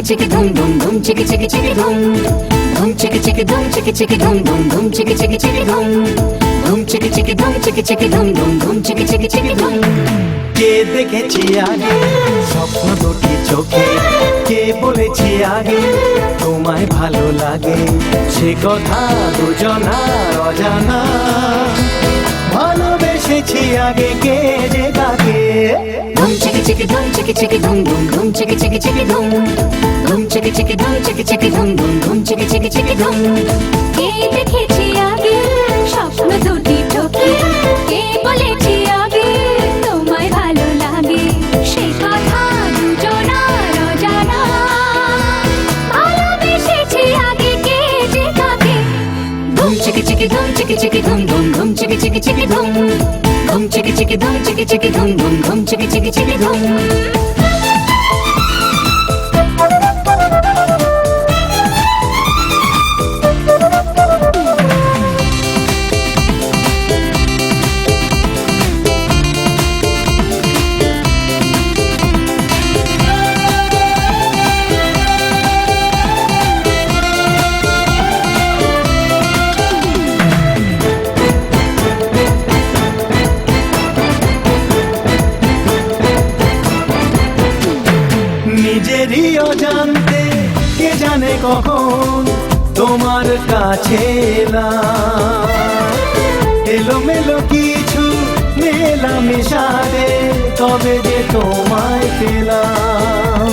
chicka dum dum dum chicka chicka chicka dum dum chicka chicka dum chicka chicka dum dum dum chicka chicka chicka dum dum chicka chicka dum chicka chicka dum dum dum chicka chicka chicka dum কে দেখেছি আগে স্বপ্ন দুটি চোখে, কে বলেছি আগে তোমায় ভালো লাগে, সে কথা দুজনার অজানা। ভালোবেসেছি আগে কে যে কাকে, dum chicka chicka dum chicka chicka dum dum dum chicka chicka chicka dum dum chicka chicka dum chicka chicka dum dum dum chicka chicka chicka dum কে দেখেছি আগে স্বপ্ন দুটি চোখে, কে বলেছি আগে তোমায় ভালো লাগে, সে কথা দুজনার অজানা। ভালোবেসেছি আগে কে যে কাকে, dum chicka chicka dum chicka chicka dum dum dum chicka chicka chicka dum dum chicka chicka dum chicka chicka dum dum dum chicka chicka chicka dum নিজেরই অজান্তে কে জানে কখন তোমার কাছে এলাম, এলোমেলো কিছু মেলামেশারে তবে যে তোমায় পেলাম।